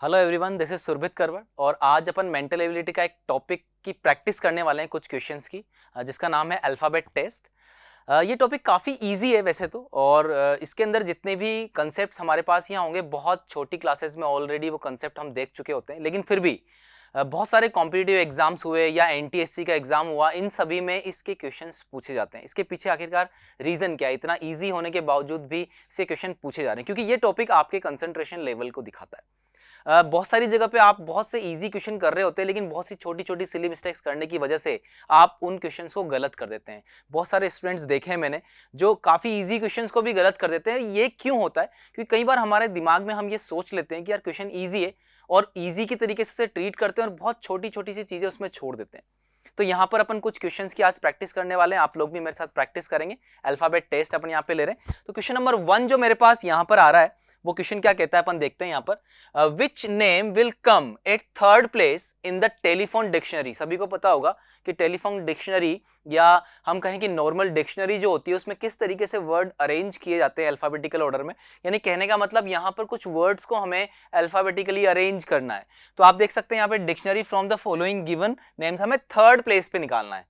Hello everyone, this is सुरभित करवट और आज अपन मेंटल एबिलिटी का एक टॉपिक की प्रैक्टिस करने वाले हैं कुछ क्वेश्चंस की, जिसका नाम है अल्फाबेट टेस्ट। ये टॉपिक काफ़ी इजी है वैसे तो, और इसके अंदर जितने भी कंसेप्ट हमारे पास यहाँ होंगे बहुत छोटी क्लासेस में ऑलरेडी वो कंसेप्ट हम देख चुके होते हैं, लेकिन फिर भी बहुत सारे कॉम्पिटिटिव एग्जाम्स हुए या एनटीएससी का एग्जाम हुआ, इन सभी में इसके क्वेश्चंस पूछे जाते हैं। इसके पीछे आखिरकार रीजन क्या है, इतना इजी होने के बावजूद भी इसके क्वेश्चन पूछे जा रहे हैं? क्योंकि ये टॉपिक आपके कंसंट्रेशन लेवल को दिखाता है। बहुत सारी जगह पे आप बहुत से इजी क्वेश्चन कर रहे होते हैं, लेकिन बहुत सी छोटी छोटी सिली मिस्टेक्स करने की वजह से आप उन क्वेश्चंस को गलत कर देते हैं। बहुत सारे स्टूडेंट्स देखे हैं मैंने जो काफ़ी इजी क्वेश्चंस को भी गलत कर देते हैं। ये क्यों होता है? क्योंकि कई बार हमारे दिमाग में हम ये सोच लेते हैं कि यार क्वेश्चन ईजी है और ईजी की तरीके से उसे ट्रीट करते हैं और बहुत छोटी छोटी सी चीज़ें उसमें छोड़ देते हैं। तो यहाँ पर अपन कुछ क्वेश्चंस की आज प्रैक्टिस करने वाले हैं, आप लोग भी मेरे साथ प्रैक्टिस करेंगे। अल्फाबेट टेस्ट अपन यहाँ पे ले रहे हैं। तो क्वेश्चन नंबर 1 जो मेरे पास यहाँ पर आ रहा है, वो क्वेश्चन क्या कहता है अपन देखते हैं यहाँ पर। Which name will come at third place in the telephone dictionary. सभी को पता होगा कि टेलीफोन डिक्शनरी या हम कहें कि नॉर्मल डिक्शनरी जो होती है उसमें किस तरीके से वर्ड अरेंज किए जाते हैं अल्फाबेटिकल ऑर्डर में। यानी कहने का मतलब यहाँ पर कुछ वर्ड्स को हमें अल्फाबेटिकली अरेंज करना है। तो आप देख सकते हैं यहाँ पे dictionary from the following given names हमें थर्ड प्लेस पे निकालना है।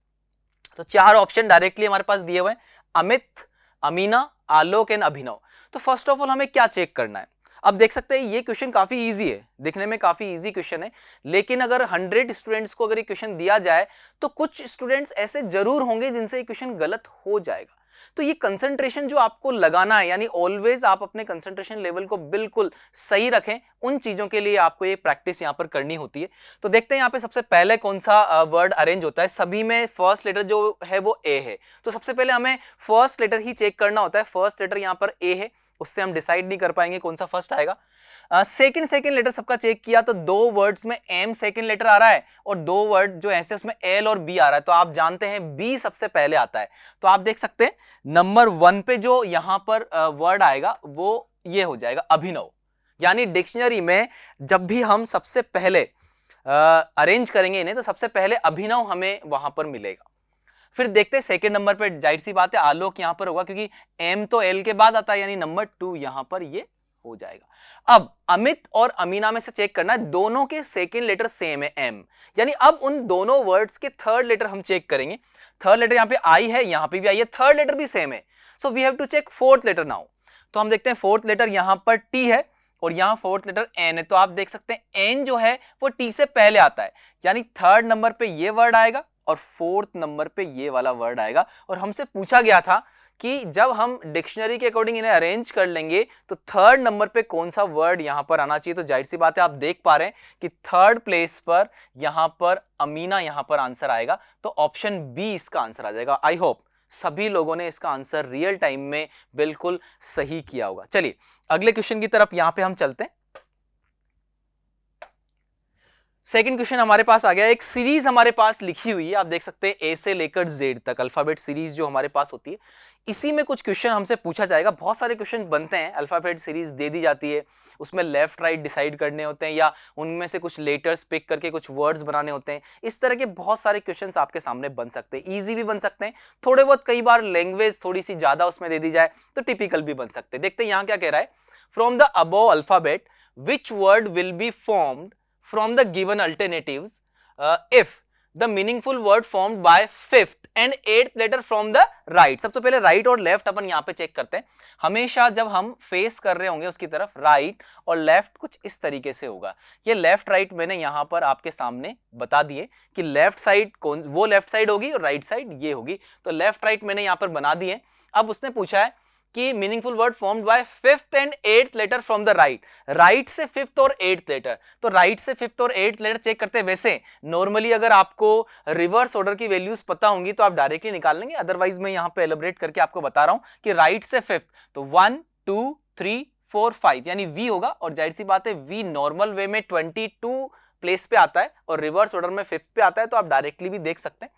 तो 4 ऑप्शन डायरेक्टली हमारे पास दिए हुए हैं, अमित, अमीना, आलोक एंड अभिनव। तो फर्स्ट ऑफ ऑल हमें क्या चेक करना है? अब देख सकते हैं ये क्वेश्चन काफी इजी है, दिखने में काफी इजी क्वेश्चन है, लेकिन अगर 100 स्टूडेंट्स को अगर ये क्वेश्चन दिया जाए तो कुछ स्टूडेंट्स ऐसे जरूर होंगे जिनसे ये क्वेश्चन गलत हो जाएगा। तो ये कंसंट्रेशन जो आपको लगाना है, यानी ऑलवेज आप अपने कंसंट्रेशन लेवल को बिल्कुल सही रखें, उन चीजों के लिए आपको ये प्रैक्टिस यहाँ पर करनी होती है। तो देखते हैं यहाँ पे सबसे पहले कौन सा वर्ड अरेंज होता है। सभी में फर्स्ट लेटर जो है वो ए है, तो सबसे पहले हमें फर्स्ट लेटर ही चेक करना होता है। फर्स्ट लेटर यहाँ पर ए है, उससे हम डिसाइड नहीं कर पाएंगे कौन सा फर्स्ट आएगा। सेकंड लेटर सबका चेक किया तो 2 वर्ड्स में एम सेकंड लेटर आ रहा है और 2 वर्ड जो ऐसे उसमें एल और बी आ रहा है, तो आप जानते हैं बी सबसे पहले आता है। तो आप देख सकते हैं नंबर 1 पे जो यहां पर वर्ड आएगा वो ये हो जाएगा अभिनव। यानी डिक्शनरी में जब भी हम सबसे पहले अरेंज करेंगे इन्हें तो सबसे पहले अभिनव हमें वहां पर मिलेगा। फिर देखते हैं सेकंड नंबर पे, जाहिर सी बात है आलोक यहां पर होगा क्योंकि एम तो एल के बाद आता है, यानी नंबर 2 यहां पर ये हो जाएगा। अब अमित और अमीना में से चेक करना है, दोनों के सेकंड लेटर सेम है एम, यानी अब उन दोनों वर्ड्स के थर्ड लेटर हम चेक करेंगे। थर्ड लेटर यहां पे आई है, यहां पे भी आई है, थर्ड लेटर भी सेम है, so we have to check fourth letter now. तो हम देखते हैं फोर्थ लेटर यहां पर टी है और यहां फोर्थ लेटर एन है, तो आप देख सकते हैं एन जो है वो टी से पहले आता है, यानी थर्ड नंबर पे ये वर्ड आएगा और फोर्थ नंबर पे ये वाला वर्ड आएगा। और हमसे पूछा गया था कि जब हम डिक्शनरी के अकॉर्डिंग इन्हें अरेंज कर लेंगे तो थर्ड नंबर पे कौन सा वर्ड यहां पर आना चाहिए। तो जाहिर सी बात है आप देख पा रहे हैं कि थर्ड प्लेस पर यहां पर अमीना यहां पर आंसर आएगा, तो ऑप्शन बी इसका आंसर आ जाएगा। आई होप सभी लोगों ने इसका आंसर रियल टाइम में बिल्कुल सही किया होगा। चलिए अगले क्वेश्चन की तरफ यहां पे हम चलते हैं। सेकंड क्वेश्चन हमारे पास आ गया, एक सीरीज हमारे पास लिखी हुई है, आप देख सकते हैं ए से लेकर जेड तक अल्फाबेट सीरीज जो हमारे पास होती है, इसी में कुछ क्वेश्चन हमसे पूछा जाएगा। बहुत सारे क्वेश्चन बनते हैं, अल्फाबेट सीरीज दे दी जाती है, उसमें लेफ्ट राइट डिसाइड करने होते हैं या उनमें से कुछ लेटर्स पिक करके कुछ वर्ड्स बनाने होते हैं। इस तरह के बहुत सारे क्वेश्चंस आपके सामने बन सकते हैं, इजी भी बन सकते हैं, थोड़े बहुत कई बार लैंग्वेज थोड़ी सी ज्यादा उसमें दे दी जाए तो टिपिकल भी बन सकते हैं। देखते हैं यहाँ क्या कह रहा है, from the above alphabet which word will be formed from the given alternatives if the meaningful word formed by 5th and 8th letter from the right। सबसे पहले राइट और लेफ्ट अपन यहाँ पे चेक करते हैं। हमेशा जब हम फेस कर रहे होंगे उसकी तरफ राइट और लेफ्ट कुछ इस तरीके से होगा। ये लेफ्ट राइट मैंने यहाँ पर आपके सामने बता दिए कि लेफ्ट साइड कौन, वो लेफ्ट साइड होगी और राइट साइड ये होगी, तो लेफ्ट राइट मैंने यहाँ पर बना दिए। अब उसने पूछा है कि meaningful word formed by 5th and 8th letter from the right, right से 5th और 8th लेटर, तो राइट से 5th और 8th लेटर चेक करते हैं। वैसे नॉर्मली अगर आपको रिवर्स ऑर्डर की वैल्यूज पता होंगी तो आप डायरेक्टली निकाल लेंगे, अदरवाइज मैं यहां पे एलिब्रेट करके आपको बता रहा हूं कि राइट से 5th तो 1 2 3 4 5 यानी वी होगा, और जाहिर सी बात है वी नॉर्मल वे में 22 प्लेस पे आता है और रिवर्स ऑर्डर में 5th पे आता है, तो आप डायरेक्टली भी देख सकते हैं।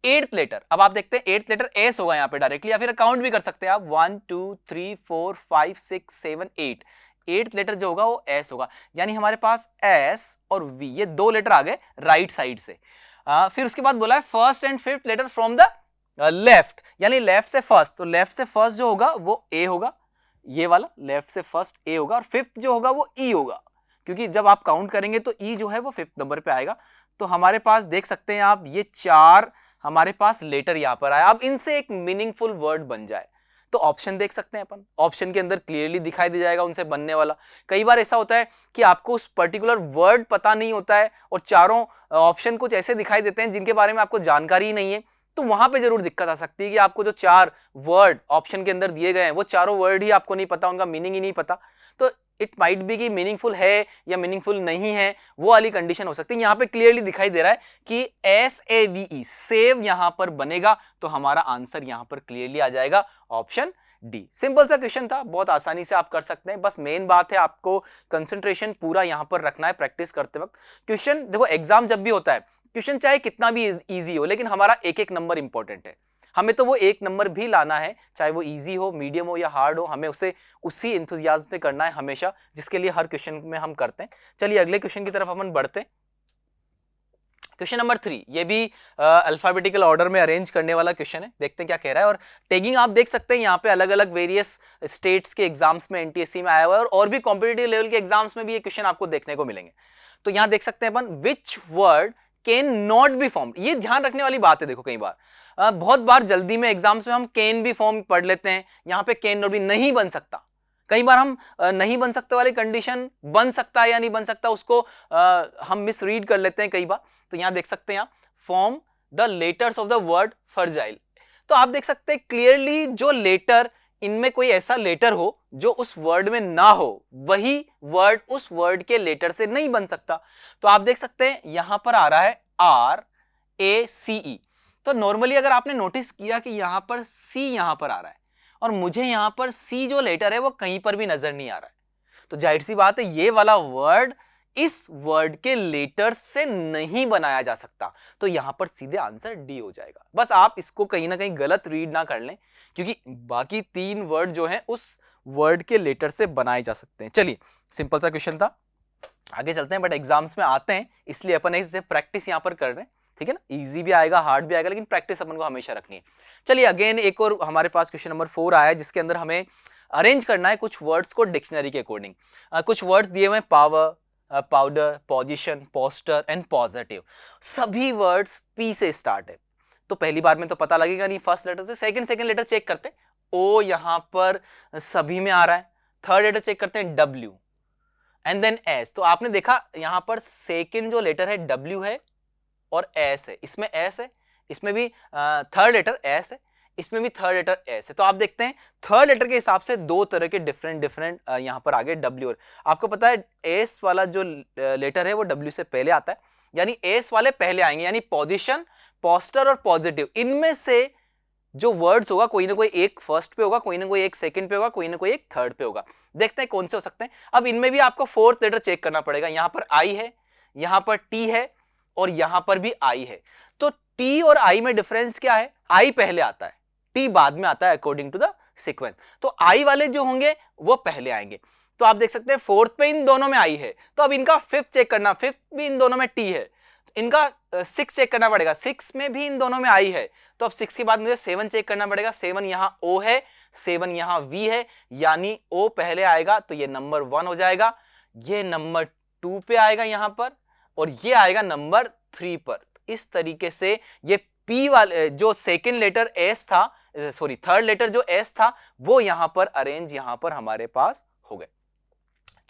8th लेटर, अब आप देखते हैं 8th लेटर एस होगा यहाँ पे डायरेक्टली, या फिर काउंट भी कर सकते हैं आप 1 2 3 4 5 6 7 8। 8th लेटर जो होगा वो एस होगा, यानी हमारे पास एस और वी ये 2 लेटर आ गए राइट साइड से। फिर उसके बाद बोला है first and 5th letter from the left, यानी लेफ्ट से फर्स्ट, तो लेफ्ट से फर्स्ट जो होगा वो ए होगा, ये वाला लेफ्ट से फर्स्ट ए होगा, और 5th जो होगा वो ई होगा, क्योंकि जब आप काउंट करेंगे तो ई जो है वो 5th नंबर पे आएगा। तो हमारे पास देख सकते हैं आप, ये 4 हमारे पास लेटर यहां पर आया। अब इनसे एक मीनिंगफुल वर्ड बन जाए तो ऑप्शन देख सकते हैं अपन, ऑप्शन के अंदर क्लियरली दिखाई दे जाएगा उनसे बनने वाला। कई बार ऐसा होता है कि आपको उस पर्टिकुलर वर्ड पता नहीं होता है और चारों ऑप्शन कुछ ऐसे दिखाई देते हैं जिनके बारे में आपको जानकारी ही नहीं है, तो वहां पे जरूर दिक्कत आ सकती है कि आपको जो 4 वर्ड ऑप्शन के अंदर दिए गए हैं वो चारों वर्ड ही आपको नहीं पता, उनका मीनिंग ही नहीं पता। तो इट माइट बी कि मीनिंगफुल है या मीनिंगफुल नहीं है, वो वाली कंडीशन हो सकती है। यहां पे क्लियरली दिखाई दे रहा है कि SAVE सेव यहां पर बनेगा, तो हमारा आंसर यहां पर क्लियरली आ जाएगा ऑप्शन डी। सिंपल सा क्वेश्चन था, बहुत आसानी से आप कर सकते हैं। बस मेन बात है आपको कंसंट्रेशन पूरा यहां पर रखना है प्रैक्टिस करते वक्त। क्वेश्चन देखो, एग्जाम जब भी होता है, क्वेश्चन चाहे कितना भी इजी हो, लेकिन हमारा एक एक नंबर इंपॉर्टेंट है। हमें तो वो एक नंबर भी लाना है, चाहे वो इजी हो, मीडियम हो या हार्ड हो, हमें उसे उसी इंथुजियाज्म पे करना है हमेशा, जिसके लिए हर क्वेश्चन में हम करते हैं। चलिए अगले क्वेश्चन की तरफ अपन बढ़ते हैं। क्वेश्चन नंबर 3, ये भी अल्फाबेटिकल ऑर्डर में अरेंज करने वाला क्वेश्चन है। देखते हैं क्या कह रहा है। और टैगिंग आप देख सकते हैं यहाँ पे अलग अलग वेरियस स्टेट्स के एग्जाम्स में NTSC में आया हुआ है, और भी कॉम्पिटिटिव लेवल के एग्जाम्स में भी ये क्वेश्चन आपको देखने को मिलेंगे। तो यहाँ देख सकते हैं अपन, which word can not be formed. ये ध्यान रखने वाली बात है। देखो कई बार बहुत बार जल्दी में एग्जाम्स में हम कैन बी फॉर्म पढ़ लेते हैं, यहाँ पे कैन नॉट बी नहीं बन सकता। कई बार हम नहीं बन सकता वाली कंडीशन बन सकता है या नहीं बन सकता, उसको हम मिसरीड कर लेते हैं कई बार। तो यहां देख सकते हैं आप, form the letters of the word fragile. तो आप देख सकते हैं क्लियरली जो लेटर, इनमें कोई ऐसा लेटर हो जो उस वर्ड में ना हो, वही वर्ड उस वर्ड के लेटर से नहीं बन सकता। तो आप देख सकते हैं यहां पर आ रहा है RACE। तो नॉर्मली अगर आपने नोटिस किया कि यहां पर C यहां पर आ रहा है, और मुझे यहां पर C जो लेटर है वो कहीं पर भी नजर नहीं आ रहा है, तो जाहिर सी बात है ये वाला वर्ड इस वर्ड के लेटर से नहीं बनाया जा सकता। तो यहां पर सीधे आंसर डी हो जाएगा। बस आप इसको कहीं ना कहीं गलत रीड ना कर लें, क्योंकि बाकी 3 वर्ड जो हैं उस वर्ड के लेटर से बनाए जा सकते हैं। चलिए, सिंपल सा क्वेश्चन था, आगे चलते हैं। बट एग्जाम्स में आते हैं, इसलिए अपन इसे प्रैक्टिस यहां पर कर रहे हैं, ठीक है ना। इजी भी आएगा, हार्ड भी आएगा, लेकिन प्रैक्टिस अपन को हमेशा रखनी है। चलिए अगेन एक और हमारे पास क्वेश्चन नंबर 4 आया है, जिसके अंदर हमें अरेंज करना है कुछ वर्ड्स को डिक्शनरी के अकॉर्डिंग। कुछ वर्ड्स दिए हुए हैं, power, powder, position, poster and positive. सभी वर्ड्स पी से स्टार्ट है, तो पहली बार में तो पता लगेगा नहीं फर्स्ट लेटर से। सेकंड लेटर चेक करते हैं, ओ यहां पर सभी में आ रहा है। थर्ड लेटर चेक करते हैं, W एंड देन S। तो आपने देखा यहां पर सेकंड जो लेटर है W है और S है, इसमें S है, इसमें भी थर्ड लेटर S है, इसमें भी थर्ड लेटर S है। तो आप देखते हैं थर्ड लेटर के हिसाब से 2 तरह के डिफरेंट यहां पर आगे W। और आपको पता है S वाला जो लेटर है वो W से पहले आता है, यानी S वाले पहले आएंगे, यानी पोजीशन, पोस्टर और पॉजिटिव, इनमें से जो वर्ड्स होगा कोई ना कोई एक फर्स्ट पे होगा, कोई ना कोई एक सेकंड पे होगा, कोई ना कोई एक थर्ड पे होगा। देखते हैं कौन से हो सकते हैं। अब इनमें भी आपको फोर्थ लेटर चेक करना पड़ेगा। यहां पर I है, यहां पर T है और यहां पर भी I है। तो T और I में डिफरेंस क्या है? I पहले आता है, T बाद में आता है अकॉर्डिंग टू द सीक्वेंस। तो I वाले जो होंगे वो पहले आएंगे। तो आप देख सकते हैं फोर्थ पे इन दोनों में I है, तो अब इनका फिफ्थ चेक करना, फिफ्थ भी इन दोनों में T है, इनका 6 चेक करना पड़ेगा, 6 में भी इन दोनों में I है। तो अब 6 के बाद मुझे 7 चेक करना पड़ेगा, 7 यहां O है, 7 यहां V है, यानी O पहले आएगा, तो ये नंबर 1 हो जाएगा, ये नंबर 2 पे आएगा यहां पर, और ये आएगा नंबर 3 पर। इस तरीके से ये P वाले जो सेकेंड लेटर S था, सॉरी थर्ड लेटर जो S था, वो यहां पर अरेंज यहां पर हमारे पास हो गए।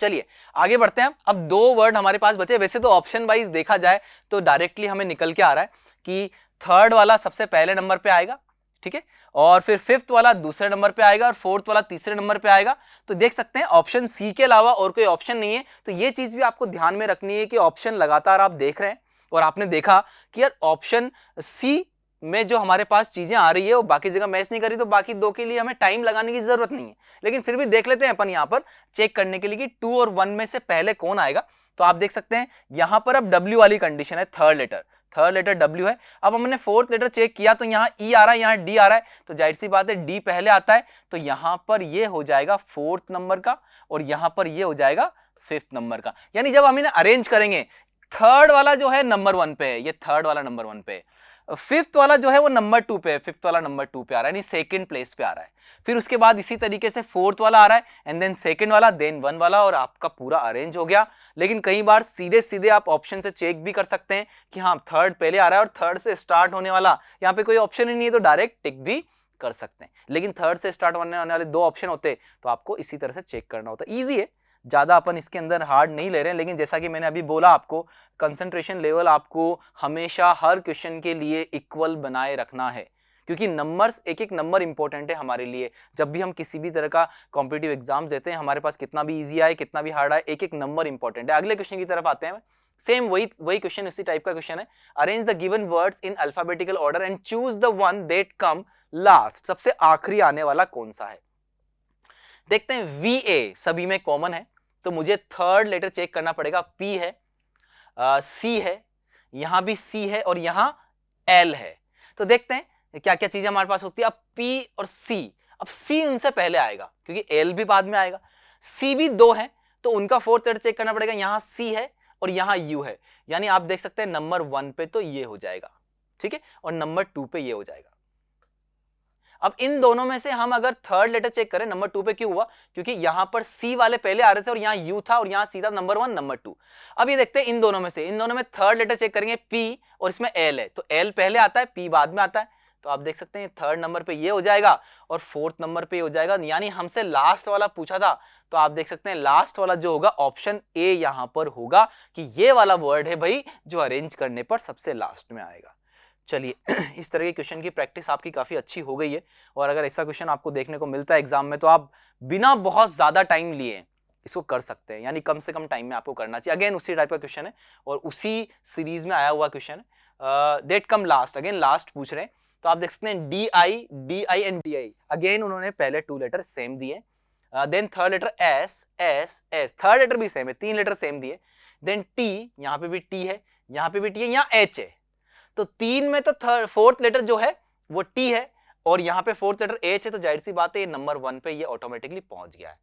चलिए आगे बढ़ते हैं। अब 2 वर्ड हमारे पास बचे। वैसे तो ऑप्शन वाइज देखा जाए तो डायरेक्टली हमें निकल के आ रहा है कि थर्ड वाला सबसे पहले नंबर पे आएगा, ठीक है, और फिर फिफ्थ वाला दूसरे नंबर पे आएगा और फोर्थ वाला तीसरे नंबर पे आएगा। तो देख सकते हैं ऑप्शन सी के अलावा और कोई ऑप्शन नहीं है। तो ये चीज भी आपको ध्यान में रखनी है कि ऑप्शन लगातार आप देख रहे हैं और आपने देखा कि यार ऑप्शन सी में जो हमारे पास चीजें आ रही है वो बाकी जगह मैच नहीं करी, तो बाकी 2 के लिए हमें टाइम लगाने की जरूरत नहीं है। लेकिन फिर भी देख लेते हैं अपन यहां पर चेक करने के लिए कि 2 और 1 में से पहले कौन आएगा। तो आप देख सकते हैं यहां पर अब W वाली कंडीशन है, थर्ड लेटर W है। अब हमने फोर्थ लेटर चेक किया तो यहाँ E आ रहा है, यहाँ D आ रहा है, तो जाहिर सी बात है D पहले आता है, तो यहां पर ये हो जाएगा फोर्थ नंबर का और यहां पर ये हो जाएगा फिफ्थ नंबर का। यानी जब हम इन्हें अरेंज करेंगे, थर्ड वाला जो है नंबर 1 पे है, ये थर्ड वाला नंबर 1 पे है, फिफ्थ वाला जो है वो नंबर 2 पे है, फिफ्थ वाला नंबर 2 पे आ रहा है, यानी सेकंड प्लेस पे आ रहा है। फिर उसके बाद इसी तरीके से फोर्थ वाला आ रहा है, एंड देन सेकंड वाला, देन 1 वाला, और आपका पूरा अरेंज हो गया। लेकिन कई बार सीधे सीधे आप ऑप्शन से चेक भी कर सकते हैं कि हाँ थर्ड पहले आ रहा है और थर्ड से स्टार्ट होने वाला यहाँ पे कोई ऑप्शन ही नहीं है, तो डायरेक्ट टिक भी कर सकते हैं। लेकिन थर्ड से स्टार्ट होने वाले 2 ऑप्शन होते तो आपको इसी तरह से चेक करना होता। ईजी है, ज्यादा अपन इसके अंदर हार्ड नहीं ले रहे हैं, लेकिन जैसा कि मैंने अभी बोला आपको, कंसंट्रेशन लेवल आपको हमेशा हर क्वेश्चन के लिए इक्वल बनाए रखना है, क्योंकि नंबर्स, एक एक नंबर इंपॉर्टेंट है हमारे लिए। जब भी हम किसी भी तरह का कॉम्पिटिटिव एग्जाम देते हैं, हमारे पास कितना भी इजी आए कितना भी हार्ड आए, एक एक नंबर इंपॉर्टेंट है। अगले क्वेश्चन की तरफ आते हैं। सेम वही क्वेश्चन, इसी टाइप का क्वेश्चन है। Arrange the given words in alphabetical order and choose the one that come last. सबसे आखिरी आने वाला कौन सा है? देखते हैं। VA सभी में कॉमन है, तो मुझे थर्ड लेटर चेक करना पड़ेगा। P है, C है, यहां भी C है और यहां L है। तो देखते हैं क्या क्या चीजें हमारे पास होती है। अब P और C, अब C उनसे पहले आएगा क्योंकि L भी बाद में आएगा। C भी 2 है, तो उनका फोर्थ लेटर चेक करना पड़ेगा। यहां C है और यहां U है, यानी आप देख सकते हैं नंबर 1 पे तो ये हो जाएगा, ठीक है, और नंबर 2 पे ये हो जाएगा। अब इन दोनों में से हम अगर थर्ड लेटर चेक करें, नंबर 2 पे क्यों हुआ? क्योंकि यहां पर C वाले पहले आ रहे थे और यहां U था और यहां सीधा नंबर 1 नंबर 2। अब ये देखते हैं इन दोनों में से, इन दोनों में थर्ड लेटर चेक करेंगे। P और इसमें L है, तो L पहले आता है, P बाद में आता है, तो आप देख सकते हैं थर्ड नंबर पे ये हो जाएगा और फोर्थ नंबर पे ये हो जाएगा। यानी हमसे लास्ट वाला पूछा था, तो आप देख सकते हैं लास्ट वाला जो होगा ऑप्शन A यहां पर होगा कि ये वाला वर्ड है भाई जो अरेंज करने पर सबसे लास्ट में आएगा। चलिए इस तरह के क्वेश्चन की प्रैक्टिस आपकी काफी अच्छी हो गई है, और अगर ऐसा क्वेश्चन आपको देखने को मिलता है एग्जाम में, तो आप बिना बहुत ज्यादा टाइम लिए इसको कर सकते हैं, यानी कम से कम टाइम में आपको करना चाहिए। अगेन उसी टाइप का क्वेश्चन है और उसी सीरीज में आया हुआ क्वेश्चन है। डेट कम लास्ट, अगेन लास्ट पूछ रहे हैं, तो आप देख सकते हैं DI एंड DI। अगेन उन्होंने पहले 2 लेटर सेम दिए, then third letter S, third letter भी सेम है, 3 लेटर सेम दिए। देन T, यहाँ पे भी T है, यहाँ पे भी T है, यहाँ H है, तो 3 में तो फोर्थ लेटर जो है वो T है और यहां पे फोर्थ लेटर H है, तो जाहिर सी बात है ये नंबर 1 पे ये ऑटोमेटिकली पहुंच गया है।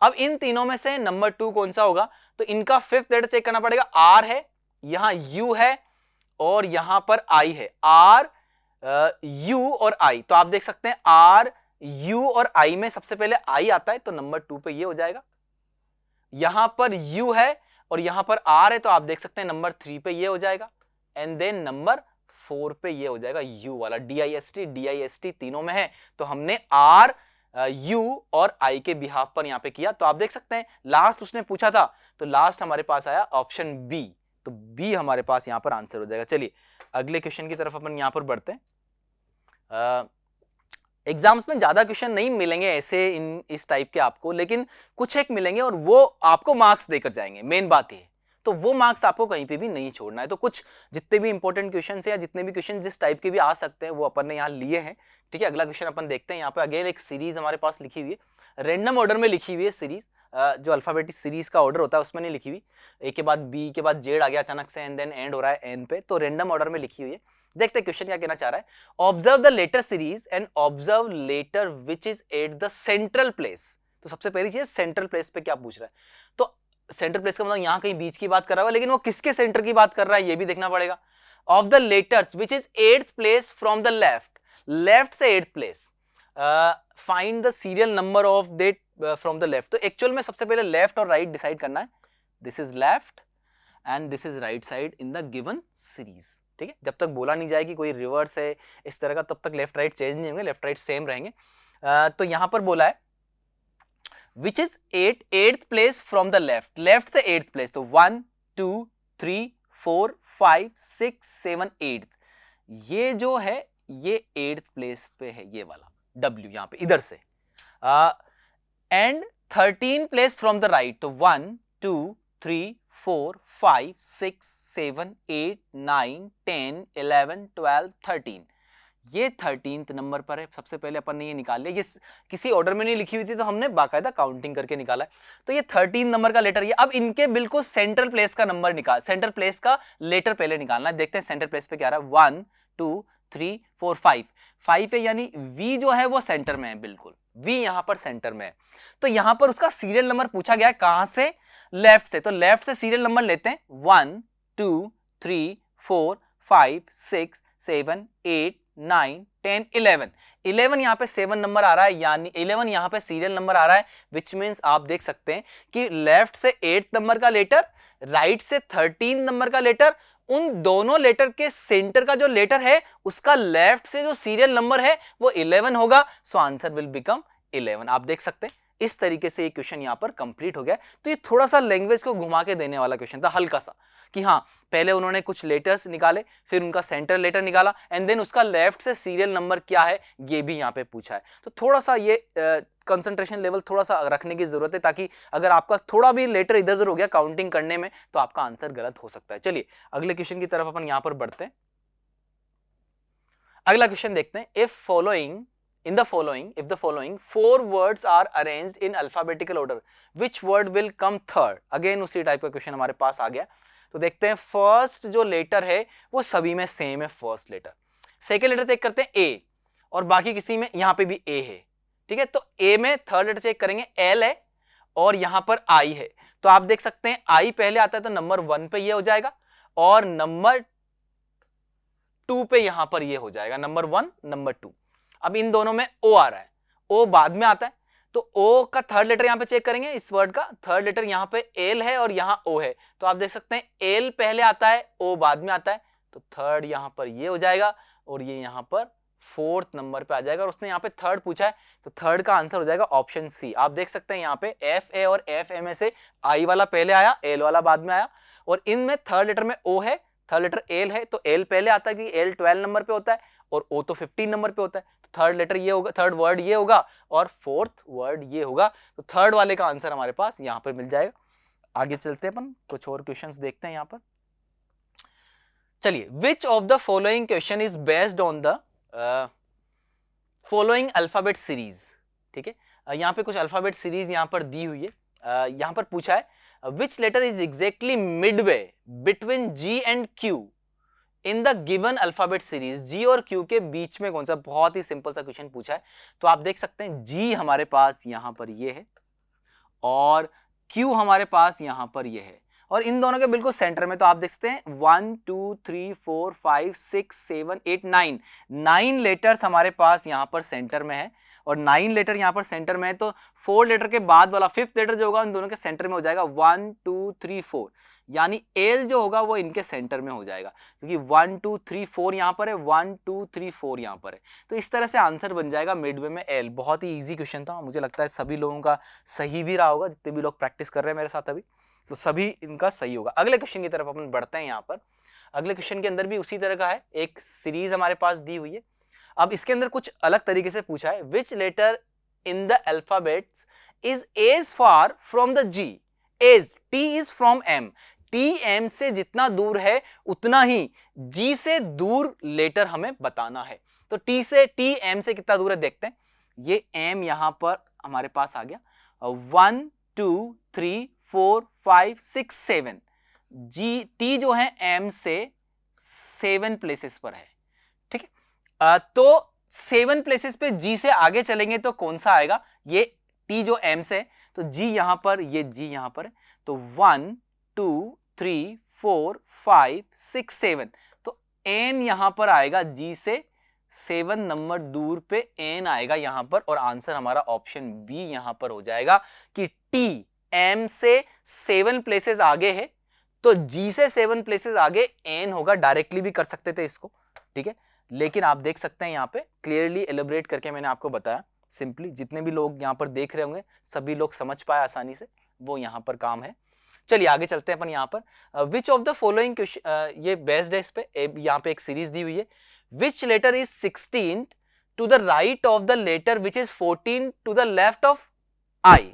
अब इन तीनों में से नंबर 2 कौन सा होगा? तो इनका फिफ्थ लेटर चेक करना पड़ेगा। R है, यहां U है और यहां पर I है। R, U और I, तो आप देख सकते हैं R, U और I में सबसे पहले I आता है, तो नंबर 2 पे ये हो जाएगा। यहां पर U है और यहां पर R है, तो आप देख सकते हैं नंबर 3 पे ये हो जाएगा, एंड देन नंबर 4 पे ये हो जाएगा U वाला। DIST तीनों में है, तो हमने R, U और I के बिहाफ पर यहां पे किया। तो आप देख सकते हैं लास्ट उसने पूछा था, तो लास्ट हमारे पास आया ऑप्शन B, तो B हमारे पास यहां पर आंसर हो जाएगा। चलिए अगले क्वेश्चन की तरफ अपन यहां पर बढ़ते हैं। एग्जाम्स में ज्यादा क्वेश्चन नहीं मिलेंगे ऐसे इस टाइप के आपको, लेकिन कुछ एक मिलेंगे और वो आपको मार्क्स देकर जाएंगे, मेन बात ये। तो वो मार्क्स आपको कहीं पे भी नहीं छोड़ना है। तो कुछ जितने भी इंपॉर्टेंट क्वेश्चन है या जितने भी क्वेश्चन जिस टाइप के भी आ सकते हैं वो अपन ने यहाँ लिए हैं, ठीक है। अगला क्वेश्चन अपन देखते हैं। यहाँ पे अगेन एक सीरीज हमारे पास लिखी हुई है, रैंडम ऑर्डर में लिखी हुई है सीरीज, जो अल्फाबेटिक सीरीज का ऑर्डर होता है उसमें नहीं लिखी हुई। ए के बाद बी के बाद जेड आ गया अचानक से, एंड देन एंड हो रहा है एन पे, तो रैंडम ऑर्डर में लिखी हुई है। देखते हैं क्वेश्चन क्या कहना चाह रहा है। Observe the letter series and observe letter which is at the central place. तो सबसे पहली चीज सेंट्रल प्लेस पे क्या पूछ रहा है, तो सेंट्रल प्लेस का मतलब यहां कहीं बीच की बात कर रहा है, लेकिन वो किसके सेंटर की बात कर रहा है ये भी देखना पड़ेगा। Of the letters which is 8th place from the left, left से 8th place, find the serial number of that from the left. तो एक्चुअल में सबसे पहले लेफ्ट और राइट डिसाइड करना है। This is left and this is right side in the given series, ठीक है। जब तक बोला नहीं जाए कि कोई रिवर्स है इस तरह का, तब तक लेफ्ट राइट चेंज नहीं होंगे, लेफ्ट राइट सेम रहेंगे। तो यहां पर बोला है which is 8th place from the left, left से 8th प्लेस, तो 1 2 3 4 5 6 7 8, ये जो है ये 8th प्लेस पे है, ये वाला W यहां पे इधर से। And 13 place from the right, तो 1 2 3 4 5 6 7 8 9 10 11 12 13, ये 13th नंबर पर है। सबसे पहले अपन ने ये निकाल लिया, ये किसी ऑर्डर में नहीं लिखी हुई थी, तो हमने बाकायदा काउंटिंग करके निकाला है। तो ये 13 नंबर का लेटर ये। अब इनके बिल्कुल सेंट्रल प्लेस का नंबर निकाल, सेंट्रल प्लेस का लेटर पहले निकालना है। देखते हैं सेंट्रल प्लेस पे क्या आ रहा है। 1 2 3 4 5 है, यानी V जो है वो सेंटर में है, बिल्कुल V यहां पर सेंटर में है। तो यहां पर उसका सीरियल नंबर पूछा गया है, कहां से? लेफ्ट से। तो लेफ्ट से सीरियल नंबर लेते हैं, 1 2 3 4 5 6 7 8 9 10 11 11 यहाँ पे 7 नंबर आ रहा है, यानी 11 यहाँ पे सीरियल नंबर आ रहा है, विच मीन्स आप देख सकते हैं कि लेफ्ट से 8 नंबर का लेटर, राइट से 13 नंबर का लेटर, उन दोनों लेटर के सेंटर का जो लेटर है उसका लेफ्ट से जो सीरियल नंबर है वो 11 होगा, सो आंसर विल बिकम 11। आप देख सकते हैं इस तरीके से ये क्वेश्चन यहां पर कंप्लीट हो गया। तो ये थोड़ा सा लैंग्वेज को घुमा के देने वाला क्वेश्चन था, हल्का सा, कि हाँ पहले उन्होंने कुछ लेटर्स निकाले, फिर उनका सेंटर लेटर निकाला, एंड देन उसका लेफ्ट से सीरियल नंबर क्या है ये भी यहाँ पे पूछा है। तो थोड़ा सा ये कंसंट्रेशन लेवल थोड़ा सा रखने की जरूरत है, ताकि अगर आपका थोड़ा भी लेटर इधर उधर हो गया काउंटिंग करने में तो आपका आंसर गलत हो सकता है। चलिए अगले क्वेश्चन की तरफ अपन यहां पर बढ़ते हैं। अगला क्वेश्चन देखते हैं, if the following 4 words are arranged in alphabetical order, which word will come third? Again उसी टाइप का क्वेश्चन हमारे पास आ गया। तो देखते हैं, फर्स्ट जो लेटर है वो सभी में सेम है, first letter. Second letter check करते हैं ए, और बाकी किसी में, यहां पे भी ए है, ठीक है। तो ए में थर्ड लेटर चेक करेंगे, एल है और यहां पर आई है। तो आप देख सकते हैं आई पहले आता है तो नंबर 1 पे ये हो जाएगा, और नंबर 2 पे यहां पर ये हो जाएगा, नंबर 1 नंबर 2। अब इन दोनों में ओ आ रहा है, ओ बाद में आता है, तो ओ का थर्ड लेटर यहां पे चेक करेंगे, इस वर्ड का थर्ड लेटर यहां पे एल है और यहां ओ है। तो आप देख सकते हैं एल पहले आता है, ओ बाद में आता है, तो थर्ड यहां पर ये हो जाएगा, और ये यहां पर फोर्थ नंबर पे आ जाएगा। और उसने यहाँ पे थर्ड पूछा है, तो थर्ड का आंसर हो जाएगा ऑप्शन सी। आप देख सकते हैं यहाँ पे एफ ए और एफ ए में से आई वाला पहले आया, एल वाला बाद में आया, और इनमें थर्ड लेटर में ओ है, थर्ड लेटर एल है, तो एल पहले आता है कि एल 12 नंबर पे होता है और ओ तो 15 नंबर पे होता है। तो थर्ड लेटर ये होगा, थर्ड वर्ड ये होगा और फोर्थ वर्ड ये होगा। तो थर्ड वाले का आंसर हमारे पास यहाँ पर मिल जाएगा। आगे चलते हैं अपन, कुछ और क्वेश्चंस देखते हैं यहाँ पर। चलिए, विच of the following question is based on the following alphabet series. ठीक है, यहाँ पे कुछ अल्फाबेट सीरीज यहाँ पर दी हुई है। यहाँ पर पूछा है which letter is exactly midway between G and Q in the given alphabet series. G और क्यू के बीच में कौन सा, बहुत ही सिंपल सा क्वेश्चन पूछा है। तो आप देख सकते हैं जी हमारे पास यहां पर ये है और क्यू हमारे पास यहां पर ये है, और इन दोनों के बिल्कुल सेंटर में। तो आप देख सकते हैं 1 2 3 4 5 6 7 8 9 9 लेटर्स हमारे पास यहां पर सेंटर में है, और 9 लेटर यहां पर सेंटर में है। तो 4 लेटर के बाद वाला 5th लेटर जो होगा उन दोनों के सेंटर में हो जाएगा, 1 2 3 4, यानी एल जो होगा वो इनके सेंटर में हो जाएगा, क्योंकि 1 2 3 4 यहां पर है, 1 2 3 4 यहां पर है। तो इस तरह से आंसर बन जाएगा मिडवे में एल। बहुत ही इजी क्वेश्चन था, मुझे लगता है सभी लोगों का सही भी रहा होगा, जितने भी लोग प्रैक्टिस कर रहे हैं मेरे साथ अभी, तो सभी इनका सही होगा। अगले क्वेश्चन की तरफ अपन बढ़ते हैं। यहाँ पर अगले क्वेश्चन के अंदर भी उसी तरह का है, एक सीरीज हमारे पास दी हुई है। अब इसके अंदर कुछ अलग तरीके से पूछा है, which letter in the alphabets is as far from the G as T is from M. T M से जितना दूर है उतना ही जी से दूर लेटर हमें बताना है। तो टी एम से कितना दूर है देखते हैं। ये एम यहां पर हमारे पास आ गया, 1 2 3 4 5 6 7। जी टी जो है एम से 7 प्लेसेस पर है, ठीक है। तो 7 प्लेसेस पे जी से आगे चलेंगे तो कौन सा आएगा, ये टी जो एम से, तो जी यहां पर, ये जी यहां पर है, तो 1 2 3 4 5 6 7, तो एन यहां पर आएगा, जी से 7 नंबर दूर पे एन आएगा यहां पर, और आंसर हमारा ऑप्शन बी यहां पर हो जाएगा कि टी एम से 7 प्लेसेस आगे है, तो जी से 7 प्लेसेस आगे एन होगा। डायरेक्टली भी कर सकते थे इसको, ठीक है, लेकिन आप देख सकते हैं यहाँ पे क्लियरली एलिब्रेट करके मैंने आपको बताया। सिंपली जितने भी लोग यहाँ पर देख रहे होंगे सभी लोग समझ पाए आसानी से, वो यहाँ पर काम है। चलिए आगे चलते हैं अपन। यहाँ पर विच ऑफ द फॉलोइंग क्वेश्चन, ये बेस्ड है इस पे, यहाँ पे एक सीरीज दी हुई है। Which letter is 16 to the right of the letter which is 14 to the left of I.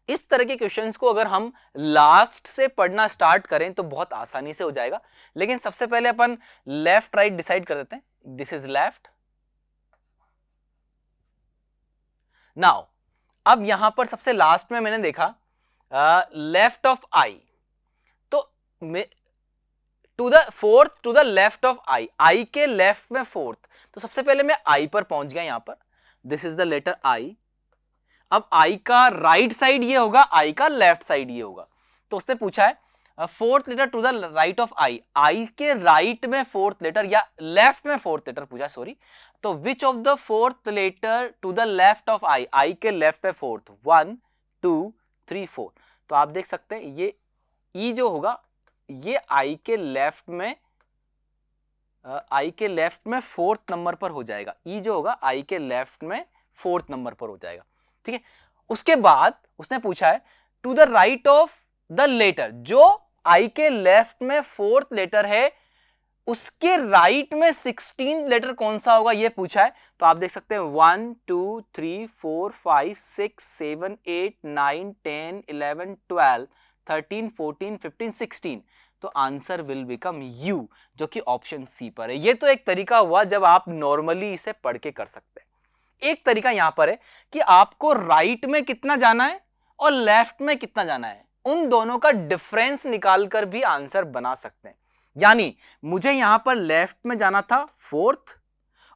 इस तरह के क्वेश्चंस को अगर हम लास्ट से पढ़ना स्टार्ट करें तो बहुत आसानी से हो जाएगा, लेकिन सबसे पहले अपन लेफ्ट राइट डिसाइड कर देते हैं। This is left. नाउ अब यहां पर सबसे लास्ट में मैंने देखा लेफ्ट ऑफ आई, तो to the fourth to the left of I, I के लेफ्ट में फोर्थ, तो सबसे पहले मैं आई पर पहुंच गया यहां पर। दिस इज द लेटर आई। अब आई का राइट साइड ये होगा, आई का लेफ्ट साइड ये होगा। तो उसने पूछा है fourth letter to the right of I, I के राइट में फोर्थ लेटर या लेफ्ट में फोर्थ लेटर पूछा, सॉरी, तो which of the fourth letter to the left of I, I के लेफ्ट में फोर्थ, 1 2 3 4, तो आप देख सकते हैं ये ई जो होगा ये आई के लेफ्ट में, आई के लेफ्ट में फोर्थ नंबर पर हो जाएगा, ई जो होगा आई के लेफ्ट में फोर्थ नंबर पर हो जाएगा, ठीक है। उसके बाद उसने पूछा है to the right of the letter, जो आई के लेफ्ट में फोर्थ लेटर है उसके राइट में 16 लेटर कौन सा होगा ये पूछा है। तो आप देख सकते हैं 1 2 3 4 5 6 7 8 9 10 11 12 13 14 15 16, तो आंसर विल बिकम यू, जो कि ऑप्शन सी पर है। ये तो एक तरीका हुआ जब आप नॉर्मली इसे पढ़ के कर सकते हैं। एक तरीका यहां पर है कि आपको राइट में कितना जाना है और लेफ्ट में कितना जाना है, उन दोनों का डिफरेंस निकालकर भी आंसर बना सकते हैं। यानी मुझे यहां पर लेफ्ट में जाना था फोर्थ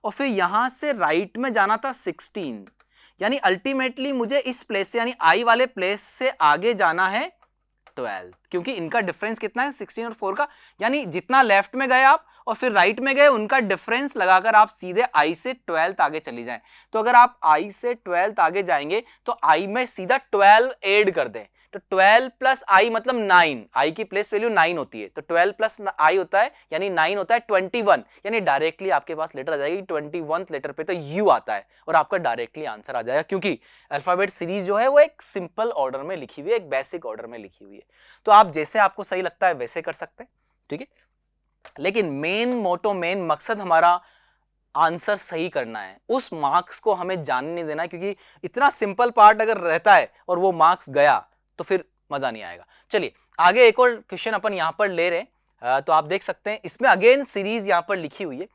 और फिर यहां से राइट में जाना था 16, यानी अल्टीमेटली मुझे इस प्लेस से यानी आई वाले प्लेस से आगे जाना है 12, क्योंकि इनका डिफरेंस कितना है 16 और 4 का, यानी जितना लेफ्ट में गए आप और फिर राइट में गए उनका डिफरेंस लगाकर आप सीधे आई से 12th आगे चली जाएं। तो अगर आप आई से 12th आगे जाएंगे तो आई में सीधा 12 ऐड कर दें, तो 12 प्लस आई मतलब 9, आई की प्लेस वैल्यू 9 होती है, तो 12 प्लस आई होता है यानी 9 होता है 21, यानी डायरेक्टली आपके पास लेटर आ जाएगी 21th लेटर पे तो यू आता है और आपका डायरेक्टली आंसर आ जाएगा, क्योंकि अल्फाबेट सीरीज जो है वो एक सिंपल ऑर्डर में लिखी हुई है, एक बेसिक ऑर्डर में लिखी हुई है। तो आप जैसे आपको सही लगता है वैसे कर सकते हैं, ठीक है। लेकिन मेन मोटो, मेन मकसद हमारा आंसर सही करना है, उस मार्क्स को हमें जाने नहीं देना, क्योंकि इतना सिंपल पार्ट अगर रहता है और वो मार्क्स गया तो फिर मजा नहीं आएगा। चलिए आगे एक और क्वेश्चन अपन यहां पर ले रहे हैं, तो आप देख सकते हैं इसमें अगेन सीरीज यहां पर लिखी हुई है।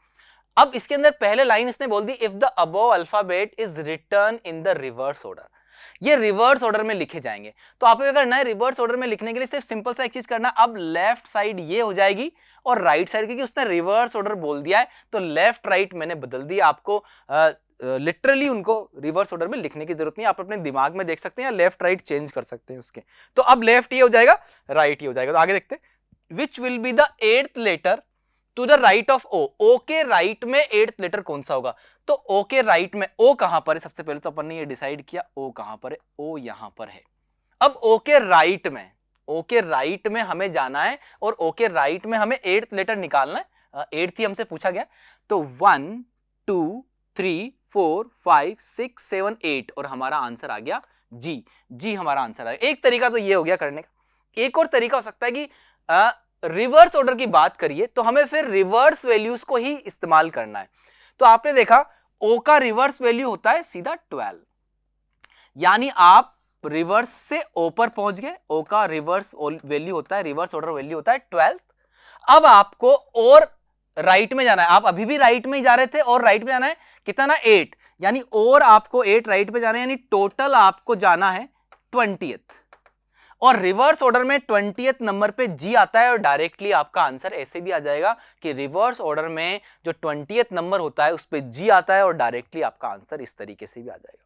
अब इसके अंदर पहले लाइन इसने बोल दी if the above alphabet is written in the reverse order, ये रिवर्स ऑर्डर में लिखे जाएंगे। तो आपको अगर नए रिवर्स ऑर्डर में लिखने के लिए सिर्फ सिंपल सा एक चीज करना, अब लेफ्ट साइड ये हो जाएगी और राइट साइड, क्योंकि उसने रिवर्स ऑर्डर बोल दिया है तो लेफ्ट राइट मैंने बदल दिया, आपको लिटरली उनको रिवर्स ऑर्डर में लिखने की जरूरत नहीं, आप अपने दिमाग में देख सकते हैं या लेफ्ट राइट चेंज कर सकते हैं उसके। तो अब लेफ्ट ये हो जाएगा, राइट ये हो जाएगा। तो आगे देखते हैं which will be the 8th letter to the right of O, O के राइट में 8th लेटर कौन सा होगा। तो ओ के राइट में ओ कहां पर है, सबसे पहले तो अपन ने ये डिसाइड किया ओ कहां पर है, ओ यहां पर है। अब ओ के राइट में, ओ के राइट में हमें जाना है और ओ के राइट में हमें 8th लेटर निकालना है, 8th ही हमसे पूछा गया। तो 1 2 3 4 5 6 7 8 और हमारा आंसर आ गया जी, जी हमारा आंसर आ गया। एक तरीका तो ये हो गया करने का। एक और तरीका हो सकता है कि रिवर्स ऑर्डर की बात करिए तो हमें फिर रिवर्स वैल्यूज को ही इस्तेमाल करना है। तो आपने देखा ओ का रिवर्स वैल्यू होता है सीधा 12, यानी आप रिवर्स से ओ पर पहुंच गए, ओ का रिवर्स वैल्यू होता है, रिवर्स ऑर्डर वैल्यू होता है 12। अब आपको और राइट में जाना है, आप अभी भी राइट में ही जा रहे थे और राइट में जाना है कितना ना 8, यानी और आपको 8 राइट पे जाना है, यानी टोटल आपको जाना है 20th, और रिवर्स ऑर्डर में 20th नंबर पे जी आता है और डायरेक्टली आपका आंसर ऐसे भी आ जाएगा कि रिवर्स ऑर्डर में जो 20th नंबर होता है उस पे जी आता है और डायरेक्टली आपका आंसर इस तरीके से भी आ जाएगा।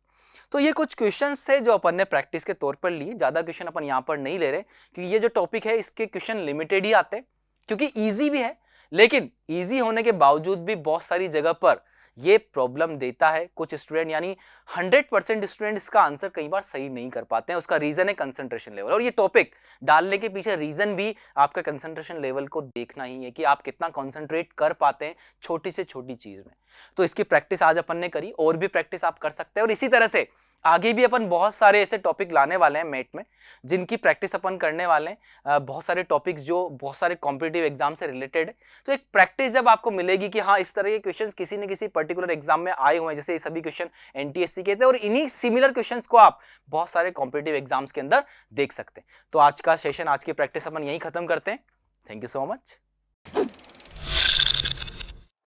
तो ये कुछ क्वेश्चंस थे जो अपन ने प्रैक्टिस के तौर पर लिए, ज्यादा क्वेश्चन अपन यहां पर नहीं ले रहे क्योंकि ये जो टॉपिक है इसके क्वेश्चन लिमिटेड ही आते हैं, क्योंकि ईजी भी है, लेकिन ईजी होने के बावजूद भी बहुत सारी जगह पर ये प्रॉब्लम देता है कुछ स्टूडेंट, यानी 100% स्टूडेंट इसका आंसर कई बार सही नहीं कर पाते हैं। उसका रीजन है कंसंट्रेशन लेवल, और ये टॉपिक डालने के पीछे रीजन भी आपका कंसंट्रेशन लेवल को देखना ही है कि आप कितना कंसंट्रेट कर पाते हैं छोटी से छोटी चीज में। तो इसकी प्रैक्टिस आज अपन ने करी, और भी प्रैक्टिस आप कर सकते हैं, और इसी तरह से आगे भी अपन बहुत सारे ऐसे टॉपिक लाने वाले हैं मैथ में जिनकी प्रैक्टिस अपन करने वाले हैं, बहुत सारे टॉपिक्स जो बहुत सारे कॉम्पिटिटिव एग्जाम से रिलेटेड है। तो एक प्रैक्टिस जब आपको मिलेगी कि हाँ इस तरह के क्वेश्चंस किसी न किसी पर्टिकुलर एग्जाम में आए हुए हैं, जैसे ये सभी क्वेश्चन एनटीएससी के थे, और इन्हीं सिमिलर क्वेश्चंस को आप बहुत सारे कॉम्पिटिटिव एग्जाम्स के अंदर देख सकते हैं। तो आज का सेशन, आज की प्रैक्टिस अपन यहीं खत्म करते हैं। Thank you so much.